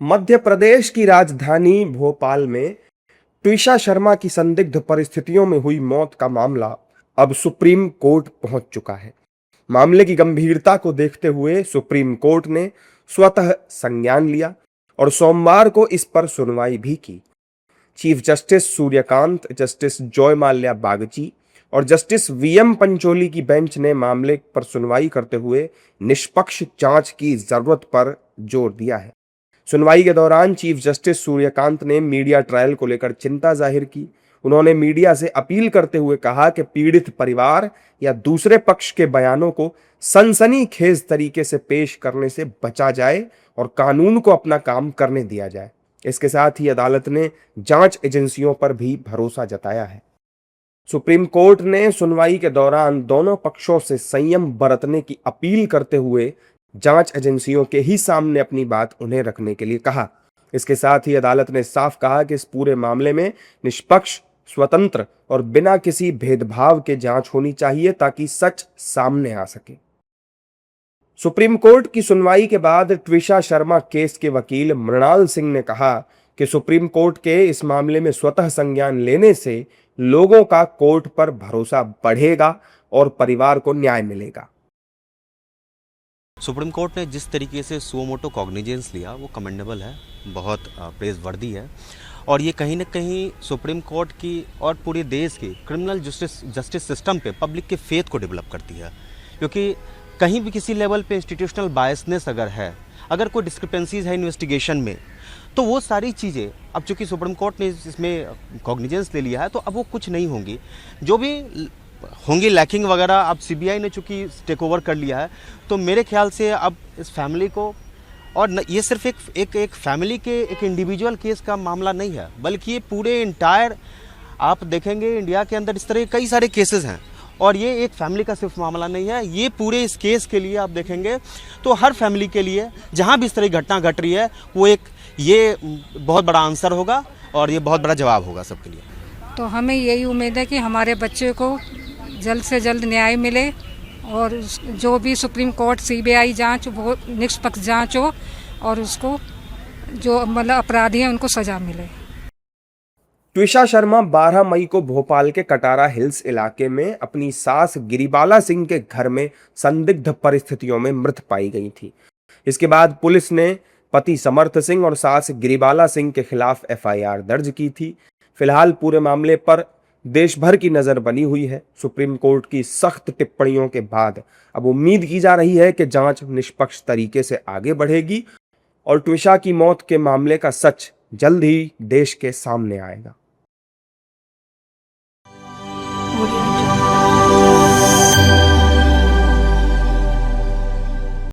मध्य प्रदेश की राजधानी भोपाल में ट्विशा शर्मा की संदिग्ध परिस्थितियों में हुई मौत का मामला अब सुप्रीम कोर्ट पहुंच चुका है। मामले की गंभीरता को देखते हुए सुप्रीम कोर्ट ने स्वतः संज्ञान लिया और सोमवार को इस पर सुनवाई भी की। Chief justice Suryakant, justice Joy Mallya Bagchi और जस्टिस वीएम पंचोली की बेंच ने मामले पर सुनवाई करते हुए निष्पक्ष जांच की जरूरत पर जोर दिया है। सुनवाई के दौरान चीफ जस्टिस सूर्यकांत ने मीडिया ट्रायल को लेकर चिंता जाहिर की। उन्होंने मीडिया से अपील करते हुए कहा कि पीड़ित परिवार या दूसरे पक्ष के बयानों को सनसनीखेज तरीके से पेश करने से बचा जाए और कानून को अपना काम करने दिया जाए। इसके साथ ही अदालत ने जांच एजेंसियों पर भी भरोसा जताया है। सुप्रीम कोर्ट ने सुनवाई के दौरान दोनों पक्षों से संयम बरतने की अपील करते हुए जांच एजेंसियों के ही सामने अपनी बात उन्हें रखने के लिए कहा। इसके साथ ही अदालत ने साफ कहा कि इस पूरे मामले में निष्पक्ष, स्वतंत्र और बिना किसी भेदभाव के जांच होनी चाहिए ताकि सच सामने आ सके। सुप्रीम कोर्ट की सुनवाई के बाद ट्विशा शर्मा केस के वकील मृणाल सिंह ने कहा कि सुप्रीम कोर्ट के इस मामले में स्वतः संज्ञान लेने से लोगों का कोर्ट पर भरोसा बढ़ेगा और परिवार को न्याय मिलेगा। सुप्रीम कोर्ट ने जिस तरीके से सुओ मोटो कॉग्निजेंस लिया वो कमेंडेबल है, बहुत प्रेज वर्दी है और ये कहीं ना कहीं सुप्रीम कोर्ट की और पूरे देश की क्रिमिनल जस्टिस सिस्टम पे पब्लिक के फेथ को डेवलप करती है। क्योंकि कहीं भी किसी लेवल पे इंस्टीट्यूशनल बायसनेस अगर है, अगर कोई डिस्क्रिपेंसीज है इन्वेस्टिगेशन में, तो वो सारी चीज़ें अब चूँकि सुप्रीम कोर्ट ने इसमें कॉग्निजेंस ले लिया है तो अब वो कुछ नहीं होंगी। जो भी होंगी लैकिंग वगैरह, अब सीबीआई ने चूँकि टेक ओवर कर लिया है तो मेरे ख्याल से अब इस फैमिली को, और ये सिर्फ एक फैमिली के एक इंडिविजुअल केस का मामला नहीं है, बल्कि ये पूरे इंटायर आप देखेंगे इंडिया के अंदर इस तरह के कई सारे केसेस हैं और ये एक फैमिली का सिर्फ मामला नहीं है। ये पूरे इस केस के लिए आप देखेंगे तो हर फैमिली के लिए जहाँ भी इस तरह की घटना घट रही है वो ये बहुत बड़ा आंसर होगा और ये बहुत बड़ा जवाब होगा सबके लिए। तो हमें यही उम्मीद है कि हमारे बच्चे को जल्द से जल्द न्याय मिले और जो भी सुप्रीम कोर्ट सीबीआई जांच वो निष्पक्ष जांच हो और उसको जो मतलब अपराधी हैं उनको सजा मिले। ट्विशा शर्मा 12 मई को भोपाल के कटारा हिल्स इलाके में अपनी सास गिरिबाला सिंह के घर में संदिग्ध परिस्थितियों में मृत पाई गई थी। इसके बाद पुलिस ने पति समर्थ सिंह और सास गिरिबाला सिंह के खिलाफ एफआईआर दर्ज की थी। फिलहाल पूरे मामले पर देश भर की नजर बनी हुई है। सुप्रीम कोर्ट की सख्त टिप्पणियों के बाद अब उम्मीद की जा रही है कि जांच निष्पक्ष तरीके से आगे बढ़ेगी और ट्विशा की मौत के मामले का सच जल्द ही देश के सामने आएगा।